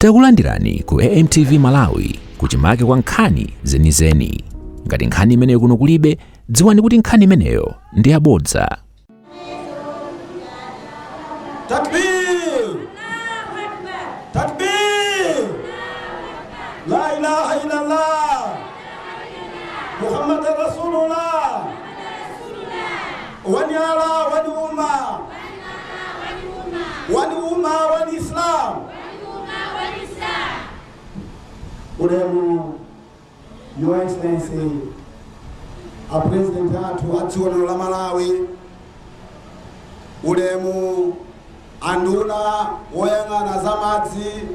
Takulandirani ku AMTV Malawi kuchimake kwa nkhani zenizeni. Ngati nkhani imeneyo kuno kulibe, dziwani kuti nkhani imeneyo ndi yabodza. Takbir! Takbir! La ilaha illallah! Muhammad Rasulullah! Wani Allah, wani umma! Wani umma, wani Islam! Ulemu, Your Excellency, a President atu la Malawi, ulemu anduna woyang'ana zamadzi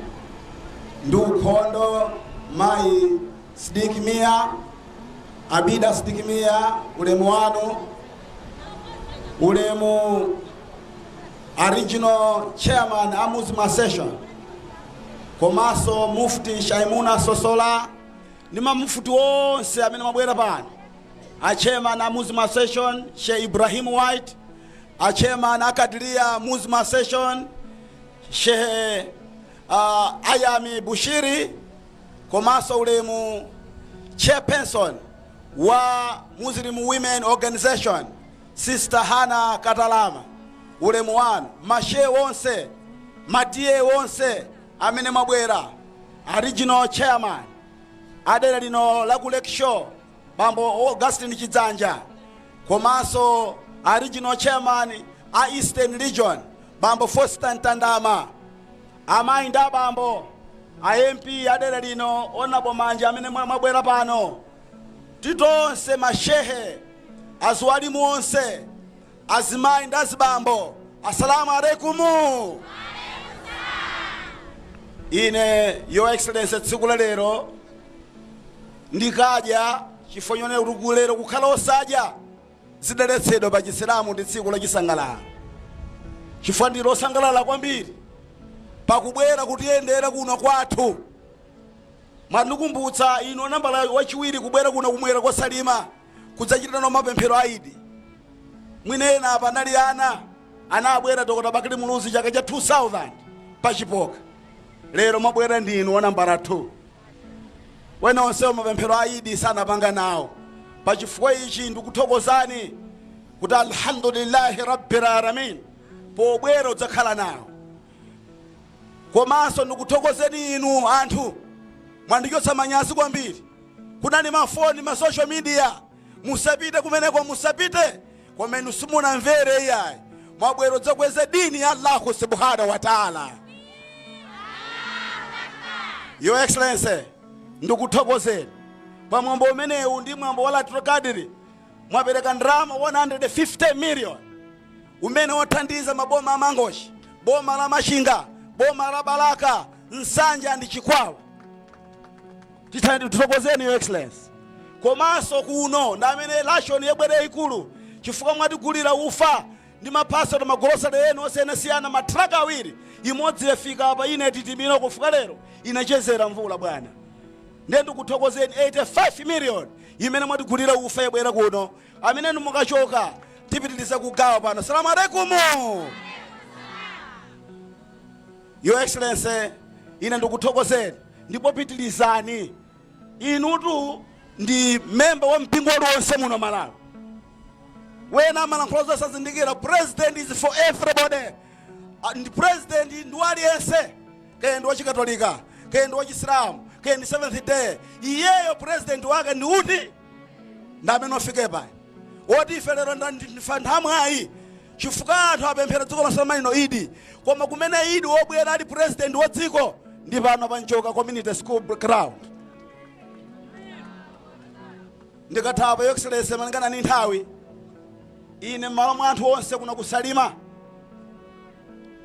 ndukhondo mai sidikimia abida sidikimia ulemu wanu ulemu original chairman amuzima session komaso mufti Shaimuna Sosola nima mufti wonse amene mabwera pano a chairman amuzima session Sheikh Ibrahim White a chairman akadiria muzima session Sheikh Ayami Bushiri komaso ulemu chairperson wa Muslim Women Organization Sister Hana Katalama ulemu wanu mashe wonse madie wonse amene mabwera original chairman adera lino la ku Lake Shore bambo Augustine Chidzanja komaso original chairman a Eastern Region bambo Foster Ntandama amainda bambo a MP adera lino onabo manja amene mabwera pano titonse mashehe azwalimu onse azimayi ndi azibambo assalamu alaikum. Ine Your Excellency tsiku lero ndikaja chifonyone urugulero kukhala osaja zidaletsedwa pa Chisilamu ndi tsiku la chisangalalo chifukwa ndilo osangalala kwambiri pakubwera kutiyendera kuno kwathu mandikumbutsa ino nambala wachiwiri kubwera kuno kumwera kwa Salima kudzachita no mapemphero a Eid mwinena apa nali anabwera Dr. Bakili Muluzi chaka cha 2000 pachipoka lero mabwera ndinu nambala 2 wena onse mapemphero a Eid sana panga nawo pachifukwa ichi ndikuthokozani kuti alhamdulillahi rabbil alamin pobwera udzakhala nawo komanso ndikuthokozeni inu anthu mwandichotsa manyazi kwambiri kunani mafoni ma social media musapite kumeneko musapite komenu simunamvere iyayi mwabwera udzakweze dini ya Allah subhanahu wa ta'ala. Your Excellency ndikuthokozeni pa mwambo umenewu ndi mwambo wa Latro Kadiri mwapereka ndrama 150 million umene wothandiza maboma amangoshi boma la Mashinga boma la Balaka Nsanja ndi Chikwawa tithokozeni Your Excellency komanso kuno ndamene ration yebwere ikulu chifukwa mwatigulira ufa ndi mapasa ndi magolosale enu osiyanasiyana matraka awiri imodzi yafika apa ine titimino kufika lero inachezera mvula bwana ndiye ndikuthokozeni 85 million imene mwatigulira ufa yebwera kuno amene mukachoka tipitiliza kugawa pano. Assalamu alaikum. Your Excellency ine ndikuthokozeni ndipo pitilizani inutu ndi member wa mpingo wonse muno Malawi wena Walankhula sazindikira president is for everybody and president ndi aliyense kaya ndi wachikatolika kaya ndi wachisilamu kaya ndi Seventh Day iyeyo president wake ndi uti ndamene ofike pa oti ife lero ndifanthamwayi chifukwa anthu apemphera dziko lasamani no Eid koma kumene Eid wobwera ali president wa dziko ndi pano panchoka community school ground ndikathawa Your Excellency malingana ni nthawi ine malo mwa anthu onse kuna kusalima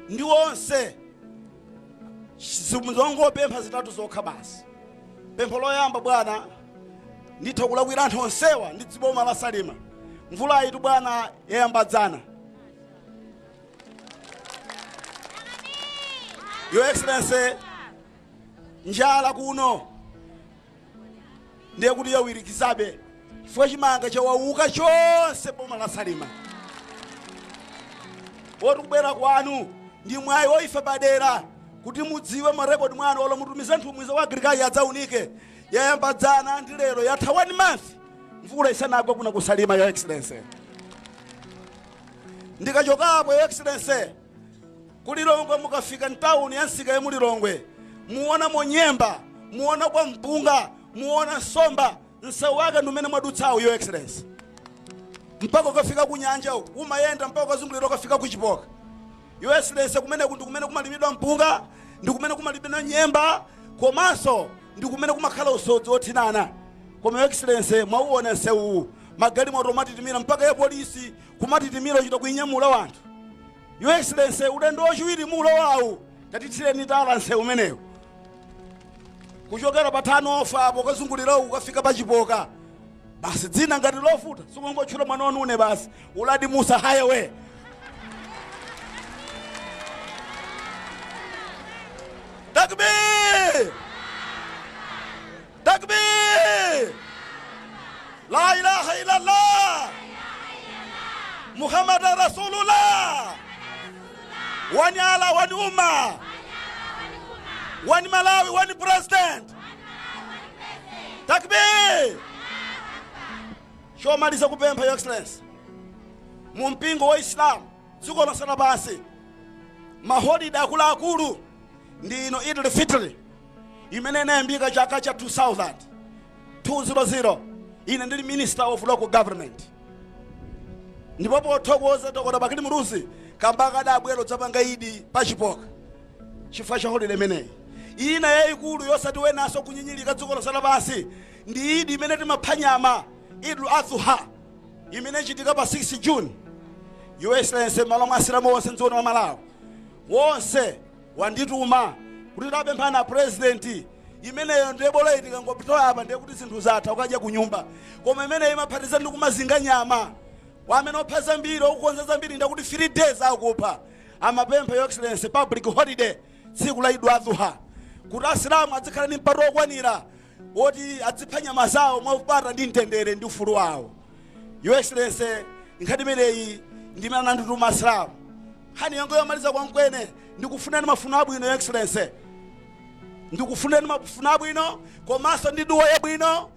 ndi onse zongopempha zitatu zokha basi. Pempho loyamba bwana nditha kulakwira anthu onsewa ndi dziboma la Salima mvula itu bwana yayambadzana. Your Excellency njala kuno ndiye kuti yawirikizabe chifukwa chimanga chawauka chonse boma la Salima woti kubwera kwanu ndi mwayi woifa padera kuti mudziwe marekodi mwanu olo mutumize nthumwiza wa agriculture adzaunike yayamba dzana ndi lero yatha 1 month mvula isanagwa kuna ku Salima, your excellency. Ndikachokapo your excellency kulilongwe mukafika ntawuni ya nsika ya mulilongwe muona monyemba muona kwa mpunga muona nsomba nsewu wake ndumene mwadutsawo your excellency. Mpaka ukafika ku nyanja umayenda mpaka ukazungulira ukafika ku Chipoka your excellency. Kumene kumalimidwa mpunga ndi kumene kumalimidwa nyemba komanso ndi kumene kumakhala usodzi othinana. Koma your excellency mwauona nsewu magali moto matitimira mpaka ya polisi kumatitimira uchita kuinyamula wanthu. Your excellency ulendo wachiwiri mulo wawu tatitsireni tala nsewu umenewu kuchokera patano ofa apo kazungulira ukafika pa Chipoka basi dzina ngati lofuta sikungochula mwana wanune basi Uladi Mussa highway. Takbir! Takbir! La ilaha illallah Muhammad Rasulullah. One Allah, one Ummah, one Malawi, one president. Takbir! Shomaliza kupempha your excellency. Mumpingo wa Islam dziko lonse lapansi maholiday akuluakulu ndi ino Eid Lero imene inayambika chaka cha 2000 ine ndili minister of local government. Ndipo pothokoza Dr. Bakili Muluzi kambaka adabwera dzapanga Idi pa Chipoka chifukwa cha holiday imeneyi ina yayikulu yosati wenaso kunyinyirika dziko lonse lapansi ndi Idi imene timaphwanyama Eid Adha imene chitika pa 6 June. Your excellency malo mwasiramu wonse nzoni wa Malawi wonse wandituma kuti tapemphana president imeneyo ndebola itika ngopitola apa ndiye kuti zinthu zatha ukadya ku nyumba koma imeneyo imaphatiza ndi kumazinga nyama wamene ophaza mbiri okukonza mbiri ndakuti 3 days akupha amapempha your excellency public holiday tsiku la Eid Adha kuti asilamu adzikhala ndi mpata okwanira woti adzipha nyama zawo mwaupata ndi mtendere ndi ufulu wawo. Your excellency nkhani imeneyi ndimene nandituma asilamu hani yango yomaliza kwa mkwene ndikufunani mafuno abwino your excellency. Ndikufunani mafuno abwino komanso ndi duwa yabwino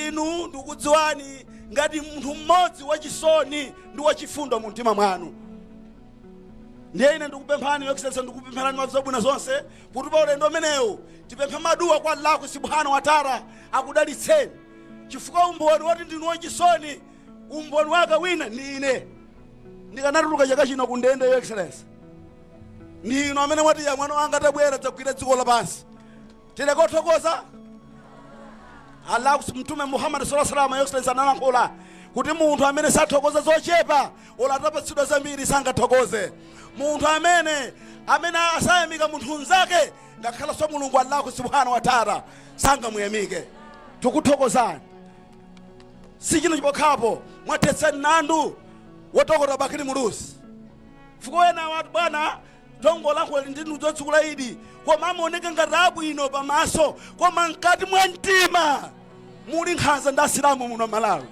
inu ndikudziwani ngati munthu mmodzi wachisoni ndi wachifundo mu mtima mwanu. Ndiye ine ndikupemphani your excellency ndikupempherani mafuno abwino zonse kuti pa ulendo umenewu tipempha maduwa kwa Allah subhanahu wa ta'ala akudalitseni chifukwa umboni woti ndinu wachisoni umboni wake wina ni ine ndikanatuluka chaka chino ku ndende your excellency. Ndi inu amene mwati ya mwana wanga tabwera dzagwira dziko lapansi tilekothokoza Allah mtume Muhammad sallallahu alaihi wasallam your excellency analankhula kuti munthu amene sathokoza zochepa olatapatsidwa zambiri sangathokoze. Munthu amene asayamika munthu nzake ngakhala so mulungu Allah subhanahu wa ta'ala sangamuyamike. Tikuthokozani sichino chipokhapo mwatetsani nandu wotokota Bakili Muluzi fukwena watu bwana dongo lako ndinu zotsukula Idi koma amoneka ngati abwino pamaso koma mkati mwa mtima muli nkhanza ndi asilamu muno Malawi.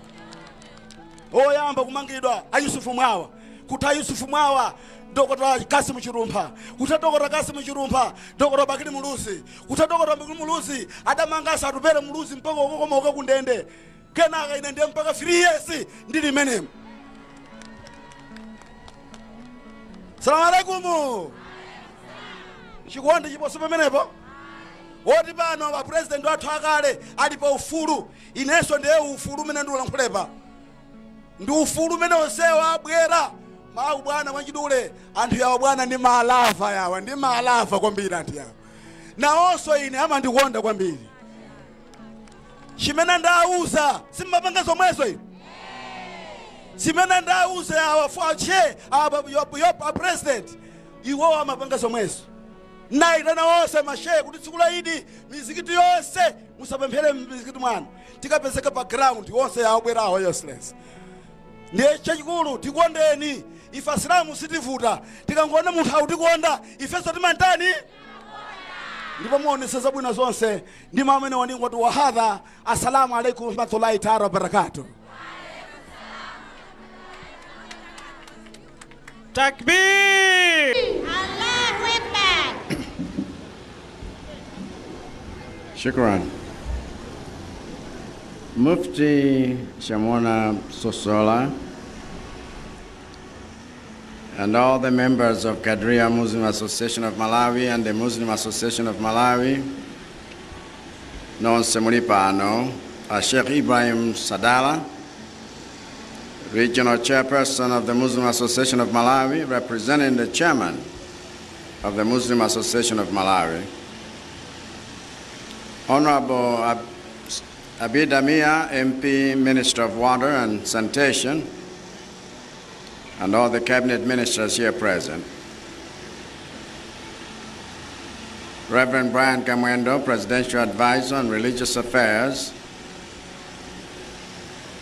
Oyamba kumangidwa Ayusufu Mwawa kuti Ayusufu Mwawa Dr. Kasimu Chirumpha kuti Dr. Kasimu Chirumpha Dr. Bakili Muluzi kuti Dr. Bakili Muluzi adamanga satupere Muluzi mpaka ukokoma ukakundende kenaka ine ndiye mpaka 3 years ndili menemu. Salamu alaikum. Chikondi chiposo pamenepo woti pano wa president wathu akale alipo ufulu inenso ndiye ufulu umene ndiulankhulapo ndi ufulu umene onsewa abwera mawu bwana mwachidule anthu yawo bwana ndi malava yawa ndi malava kwambiri anthu yawo nawonso ine amandikonda kwambiri chimene ndauza simmapanga zomwezo ine chimene ndauza yawa fuache your president iwo amapanga zomwezo naitana wonse mashehe kuti tsiku la Idi mizikiti yonse musapemphere mizikiti mwanu tikapezeka pa ground wonse yabwerawo your excellency. Ndiye chachikulu tikondeni ife asilamu sitivuta tikangona munthu autikonda ifenso timantani ndipo muonese zabwino zonse ndi mamene waningoti wa hadha. Assalamu alaikum warahmatullahi ta'ala wabarakatuh. Takbir! Allahu Akbar! Shukran. Mufti Shamona Sosola and all the members of Kadria Muslim Association of Malawi and the Muslim Association of Malawi, non Semulipano, Sheikh Ibrahim Sadala, Regional Chairperson of the Muslim Association of Malawi, representing the Chairman of the Muslim Association of Malawi, Honorable Abid Amia, MP, Minister of Water and Sanitation, and all the cabinet ministers here present. Reverend Brian Kamwendo, Presidential Advisor on Religious Affairs,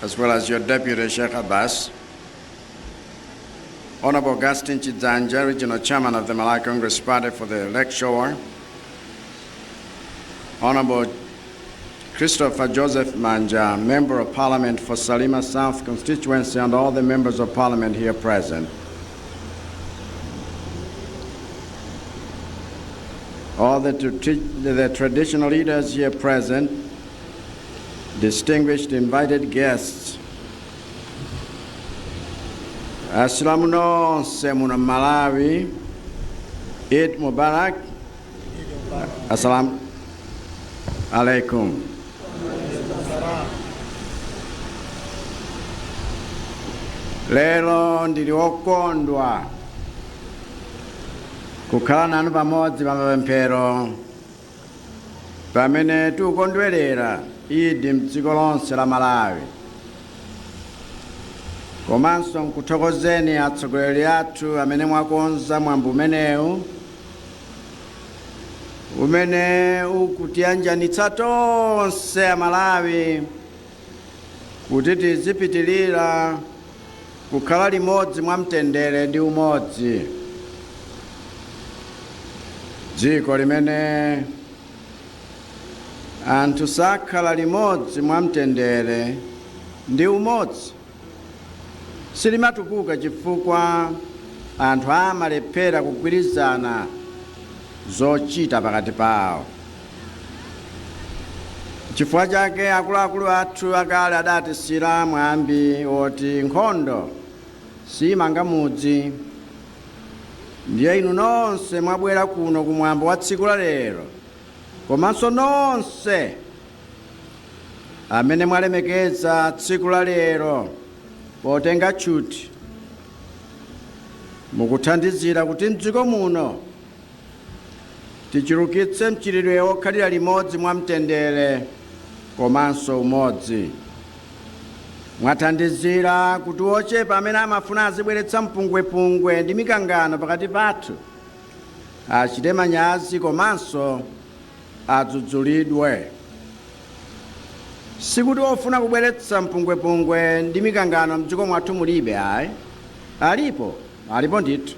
as well as your Deputy Sheikh Abbas. Honorable Augustine Chidzanja, Regional Chairman of the Malawi Congress Party for the Lakeshore. Honorable Christopher Joseph Manja, Member of Parliament for Salima South constituency, and all the members of Parliament here present. All the traditional leaders here present, distinguished invited guests. Assalamu alaikum Malawi. Eid Mubarak. Assalamu alaikum. Lero ndili okondwa kukhala nanu pamodzi pamapemphero pamene tikukondwerera Idi m'dziko lonse la Malawi. Komanso nkuthokozeni atsogoleri athu amene mwakonza mwambo umenewu umene ukutiyanjanitsa tonse a Malawi kuti tizipitirira kukhala limodzi mwamtendere ndi umodzi. Dziko limene anthu sakhala limodzi mwamtendere ndi umodzi silimatukuka chifukwa anthu amalephera kugwirizana zochita pakati pawo. Chifukwa chake akuluakulu athu akale adatisira mwambi woti nkhondo simanga mudzi. Ndiye inu nonse mwabwera kuno kumwambo wa tsiku la lero, komanso nonse amene mwalemekeza tsiku la lero potenga tchuti mukuthandizira kuti m'dziko muno tichulukitse mchitidwe wokhalira limodzi mwamtendere komanso umodzi. Mwathandizira kuti ochepa amene amafuna azibweretsa mpungwepungwe ndi mikangano pakati pathu achite manyazi komanso adzudzulidwe. Sikuti ofuna kubweretsa mpungwepungwe ndi mikangano m'dziko mwathu mulibe ayi. Alipo ndithu.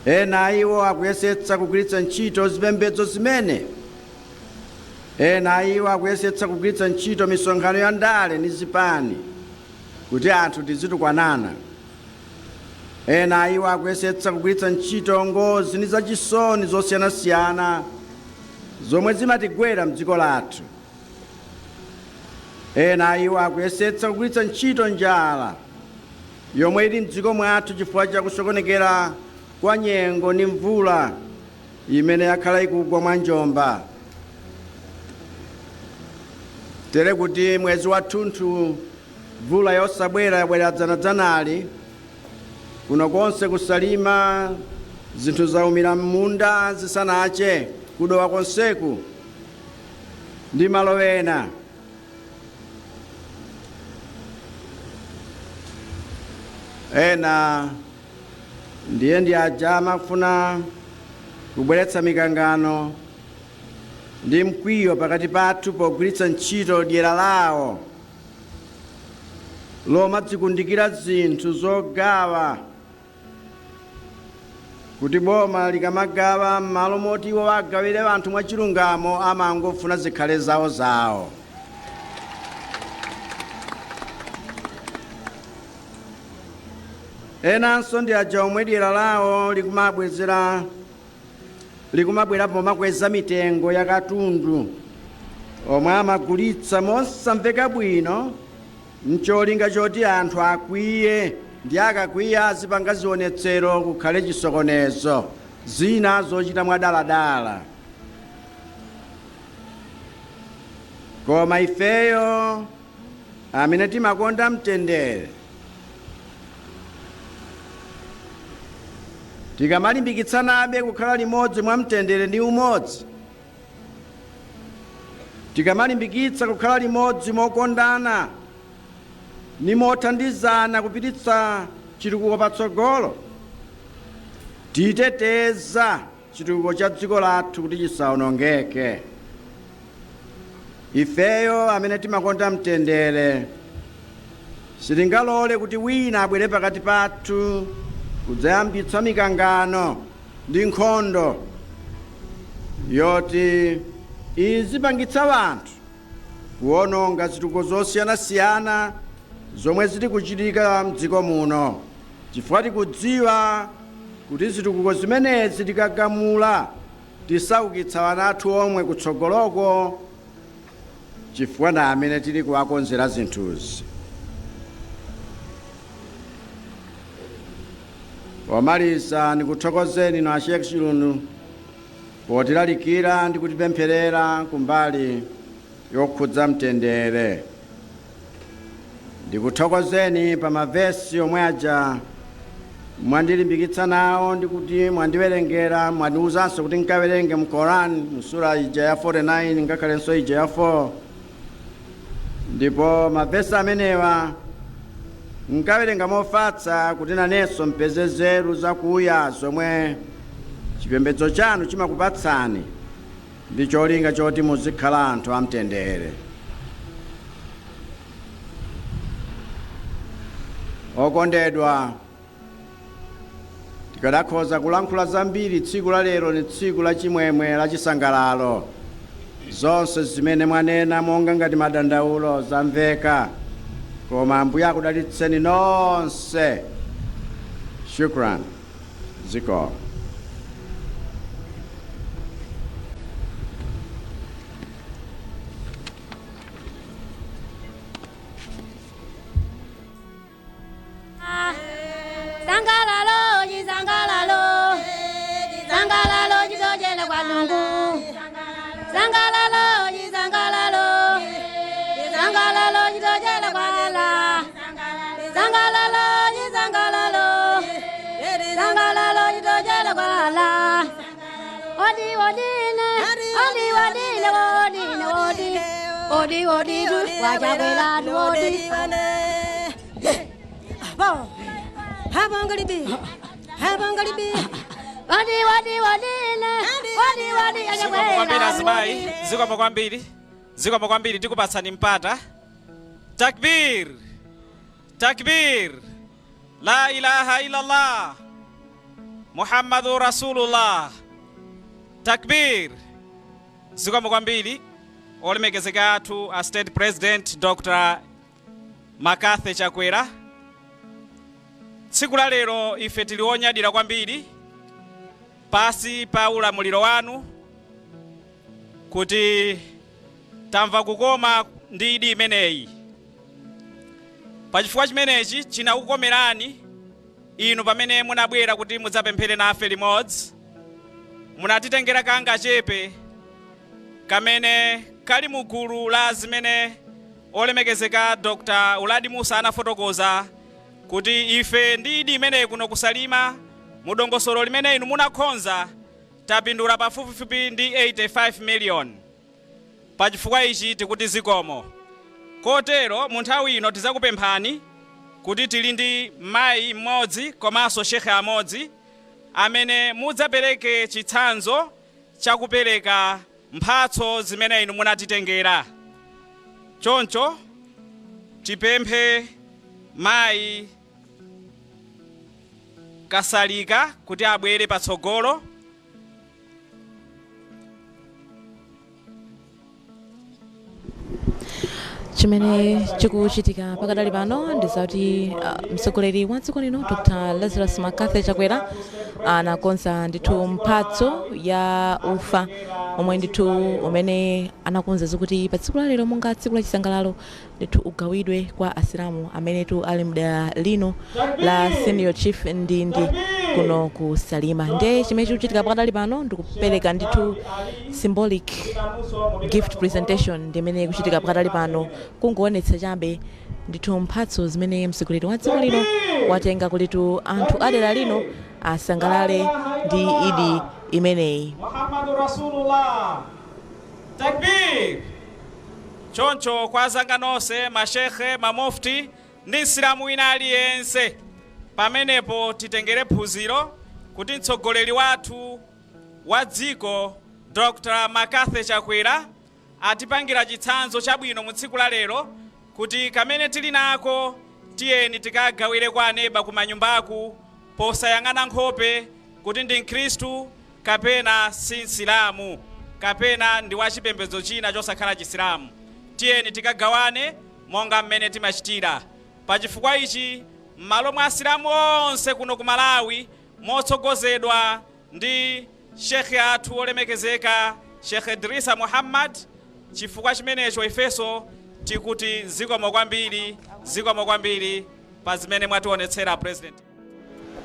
Ena iwo akuyesetsa kugwiritsa ntchito zipembedzo zimene. Ena iwo akuyesetsa kugwiritsa ntchito misonkhano ya ndale ndi zipani kuti anthu tizitukwanana. Ena iwo akuyesetsa kugwiritsa ntchito ngozi ndi zachisoni zosiyanasiyana zomwe zimatigwera m'dziko lathu. Ena iwo akuyesetsa kugwiritsa ntchito njala yomwe ili m'dziko mwathu chifukwa cha kusokonekera kwa nyengo ndi mvula imene yakhala ikugwa mwa njomba. Tere kuti mwezi wathunthu mvula yosabwera yabwera dzanadzanali kuno konse ku Salima, zinthu zaumira m'munda zisanache kudowa konseku ndi malo ena. Ena ndiye ndi aja amafuna kubweretsa mikangano ndi mkwiyo pakati pathu pogwiritsa ntchito dyera lawo lomadzikundikira zinthu zogawa kuti boma likamagawa m'malo moti iwo agawire anthu mwachilungamo amangofuna zikhale zawo. Enanso ndi aja omwe dyera lawo likumabwera pomakweza mitengo ya katundu omwe amagulitsa mosamveka bwino mcholinga choti anthu akwiye, ndi akakwiya azipanga zionetsero kukhale chisokonezo zina zochita mwadaladala. Koma ifeyo amene timakonda mtendere, tikamalimbikitsanabe kukhala limodzi mwa mtendere ndi umodzi, tikamalimbikitsa kukhala limodzi mokondana ni mothandizana kupititsa chitukuko patsogolo, titeteza chitukuko cha dziko lathu kuti chisawonongeke. Ifeyo amene timakonda mtendere sitingalole kuti wina abwere pakati pathu kudzayambitsa mikangano ndi nkhondo yoti izipangitsa wanthu kuwononga zitukuko zosiyanasiyana zomwe zili kuchitika mdziko muno, chifukwa tikudziwa kuti zitukuko zimenezi tikagamula tisaukitsa wana athu omwe kutsogoloko, chifukwa na amene tili kuwakonzera zinthuzi. Pomaliza ndikuthokozeni na Sheikh Chilunu potilalikira ndi kutipempherera kumbali yokhudza mtendere. Ndikuthokozeni pa mavesi omwe aja mwandilimbikitsa nawo ndi kuti mwandiwerengera, mwandiwuzanso kuti nkawerenge mu Quran mu sura ija ya 49 ngakhalenso ija ya 4. Ndipo mavesi amenewa nkawerenga mofatsa kuti nanenso mpeze nzeru zakuya zomwe chipembedzo chanu chimakupatsani ndi cholinga choti muzikhala anthu amtendere. Okondedwa, tikadakhoza kulankhula zambiri tsiku la lero ni tsiku la chimwemwe la chisangalalo. Zonse zimene mwanena monga ngati madandaulo zamveka, koma Ambuye akudalitseni nonse. Shukran. Ziko. Ziko kwambiri tikupatsani mpata. Takbir, takbir, la ilaha illallah, Muhammadu Rasulullah. Takbir. Ziko kwambiri olemekezeka athu a State President Dr. Makathe Chakwera. Tsiku la lero ife tili onyadira kwambiri pasi pa ulamuliro wanu kuti tamva kukoma ndi idi imeneyi. Pachifukwa chimenechi chinakukomerani inu pamene munabwera kuti mudzapemphere nafe limodzi. Munatitengera kanga chepe kamene kali mugulu la zimene olemekezeka Dr. Uladi Mussa anafotokoza kuti ife ndi idi imeneyi kuno ku Salima mudongosolo limene inu munakhonza tapindula pafupifupi ndi 85 million. Pachifukwa ichi tikuti zikomo. Kotero mu nthawi ino tizakupemphani kuti tili ndi mayi mmodzi komanso shekhe amodzi amene mudzapereke chitsanzo chakupereka mphatso zimene inu munatitengera. Choncho tipemphe mayi Kasalika kuti abwere patsogolo. Chimene chikuchitika pakadali pano ndi zoti mtsogoleri wa dziko lino Dr. Makathe Chakwera anakonza ndithu mphatso ya ufa omwe ndithu umene anakonza kuti pa tsiku la lero monga tsiku la chisangalalo ndithu ugawidwe kwa asilamu amene tu ali mdera lino la senior chief Ndindi kuno ku Salima. Nde chimene chikuchitika pakadali pano ndikupereka ndithu symbolic gift presentation ndimene kuchitika pakadali pano kungoonetsa chabe ndithu mphatso zimene mtsogoleri wa dziko lino watenga kulitu anthu adera lino asangalale ndi idi imeneyi. Muhammadu Rasulullah. Takbir. Choncho kwa azanga nonse mashekhe mamufti ndi nsilamu wina aliyense pamenepo titengere phunziro kuti mtsogoleri wathu wa dziko Dr. Makathe Chakwera atipangira chitsanzo chabwino mu tsiku la lero kuti kamene tili nako tiyeni tikagawire kwa aneba ku manyumbaku posayang'ana nkhope kuti ndi Mkhristu kapena si Nsilamu kapena ndi wachipembedzo china chosakhala Chisilamu. Tiyeni tikagawane monga mmene timachitira. Pachifukwa ichi m'malo mwa Asilamu onse kuno ku Malawi motsogozedwa ndi shekhe athu olemekezeka Sheikh Idrisa Muhammad, chifukwa chimenecho ifeso tikuti zikomo kwambiri pa zimene mwationetsera President.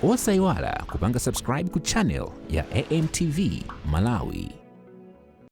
Osayiwala kupanga subscribe ku channel ya AMTV Malawi.